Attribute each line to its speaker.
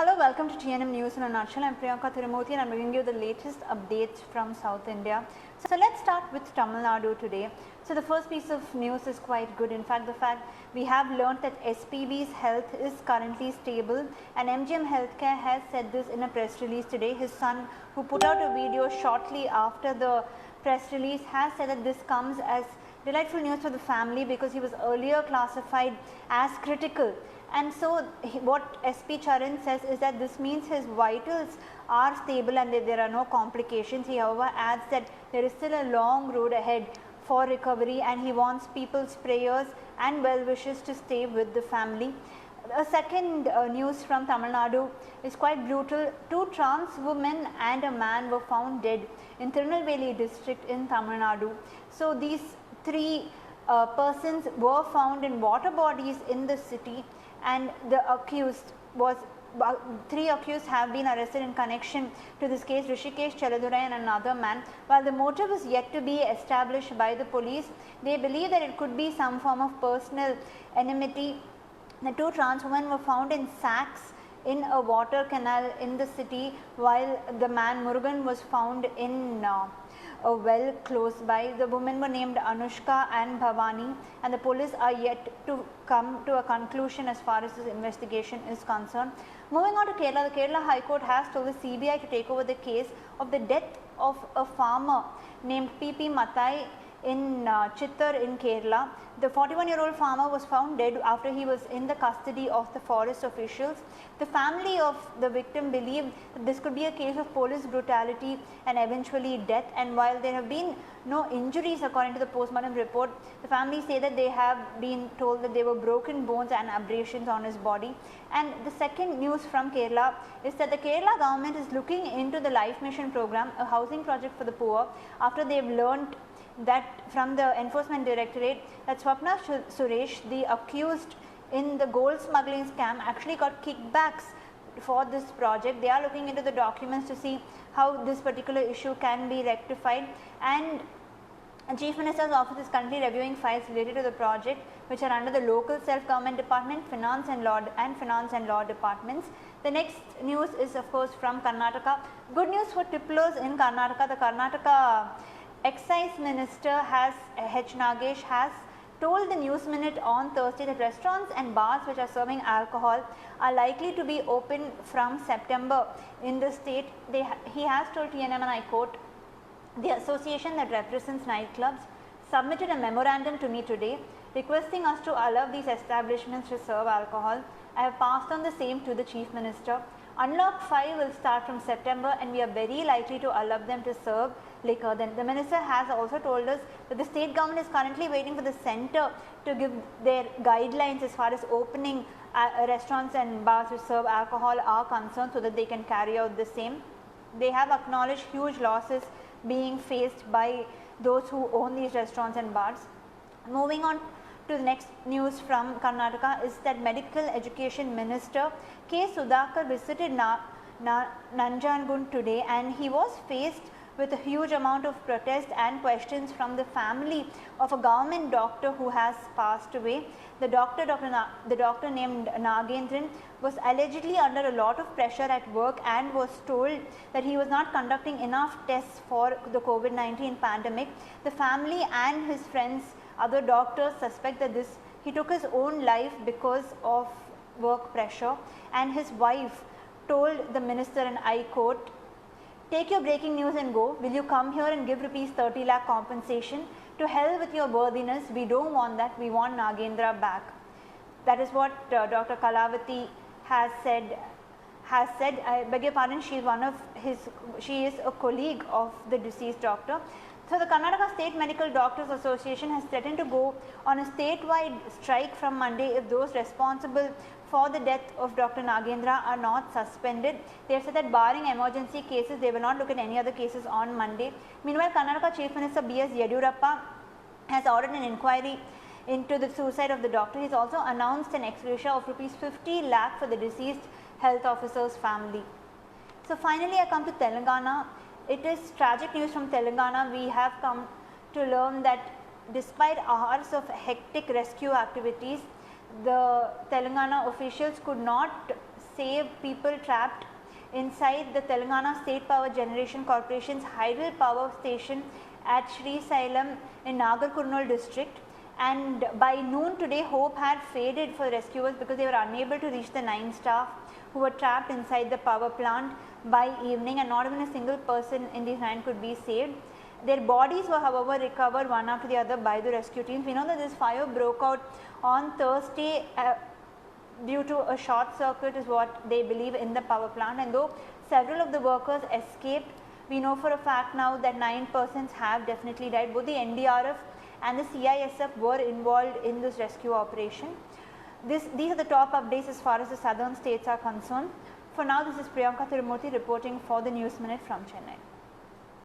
Speaker 1: Hello, welcome to TNM News in a nutshell. I am Priyanka Tirumurthy and I am bringing you the latest updates from South India. So let's start with Tamil Nadu today. So the first piece of news is quite good. In fact, the fact we have learnt that SPB's health is currently stable, and MGM Healthcare has said this in a press release today. His son, who put out a video shortly after the press release, has said that this comes as delightful news for the family because he was earlier classified as critical. And so what SP Charan says is that this means his vitals are stable and that there are no complications. He however adds that there is still a long road ahead for recovery, and he wants people's prayers and well wishes to stay with the family. A second news from Tamil Nadu is quite brutal. 2 trans women and a man were found dead in Tirunelveli district in Tamil Nadu. So these 3 persons were found in water bodies in the city, and the accused was 3 accused have been arrested in connection to this case: Rishikesh, Cheladurai and another man. While the motive is yet to be established by the police, they believe that it could be some form of personal enmity. The 2 trans women were found in sacks in a water canal in the city, while the man Murugan was found in a well close by. The women were named Anushka and Bhavani, and the police are yet to come to a conclusion as far as this investigation is concerned. Moving on to Kerala, the Kerala High Court has told the CBI to take over the case of the death of a farmer named PP Mathai in Chittar in Kerala. The 41-year-old farmer was found dead after he was in the custody of the forest officials. The family of the victim believed that this could be a case of police brutality and eventually death, and while there have been no injuries according to the postmortem report, the family say that they have been told that there were broken bones and abrasions on his body. And the second news from Kerala is that the Kerala government is looking into the Life Mission program, a housing project for the poor, after they have learnt that from the Enforcement Directorate that Swapna Suresh, the accused in the gold smuggling scam, actually got kickbacks for this project. They are looking into the documents to see how this particular issue can be rectified, and Chief Minister's office is currently reviewing files related to the project, which are under the local self-government department, finance and law departments. The next news is of course from Karnataka. Good news for tipplers in Karnataka. The Karnataka Excise Minister H. Nagesh has told the News Minute on Thursday that restaurants and bars which are serving alcohol are likely to be open from September in the state. He has told TNM, and I quote, "The association that represents nightclubs submitted a memorandum to me today requesting us to allow these establishments to serve alcohol. I have passed on the same to the Chief Minister. Unlock 5 will start from September and we are very likely to allow them to serve liquor." Then the minister has also told us that the state government is currently waiting for the centre to give their guidelines as far as opening restaurants and bars which serve alcohol are concerned, so that they can carry out the same. They have acknowledged huge losses being faced by those who own these restaurants and bars. Moving on to the next news from Karnataka is that Medical Education Minister K. Sudhakar visited Nanjangund today, and he was faced with a huge amount of protest and questions from the family of a government doctor who has passed away. The doctor named Nagendran was allegedly under a lot of pressure at work and was told that he was not conducting enough tests for the COVID-19 pandemic. The family and his friends, other doctors, suspect that he took his own life because of work pressure, and his wife told the minister, and I quote, "Take your breaking news and go. Will you come here and give rupees 30 lakh compensation? To hell with your worthiness. We don't want that. We want Nagendra back." That is what Dr. Kalavati has said. I beg your pardon, she is a colleague of the deceased doctor. So the Karnataka State Medical Doctors Association has threatened to go on a statewide strike from Monday if those responsible for the death of Dr. Nagendra are not suspended. They have said that barring emergency cases, they will not look at any other cases on Monday. Meanwhile, Karnataka Chief Minister B.S. Yediyurappa has ordered an inquiry into the suicide of the doctor. He has also announced an ex gratia of rupees 50 lakh for the deceased health officer's family. So finally, I come to Telangana. It is tragic news from Telangana. We have come to learn that despite hours of hectic rescue activities, the Telangana officials could not save people trapped inside the Telangana State Power Generation Corporation's Hydel Power Station at Sri Sailam in Nagar Kurnool district. And by noon today, hope had faded for rescuers because they were unable to reach the 9 staff who were trapped inside the power plant by evening, and not even a single person in these 9 could be saved. Their bodies were however recovered one after the other by the rescue teams. We know that this fire broke out on Thursday due to a short circuit is what they believe in the power plant, and though several of the workers escaped, we know for a fact now that 9 persons have definitely died. Both the NDRF and the CISF were involved in this rescue operation. These are the top updates as far as the southern states are concerned. For now, this is Priyanka Tirumurthy reporting for the News Minute from Chennai.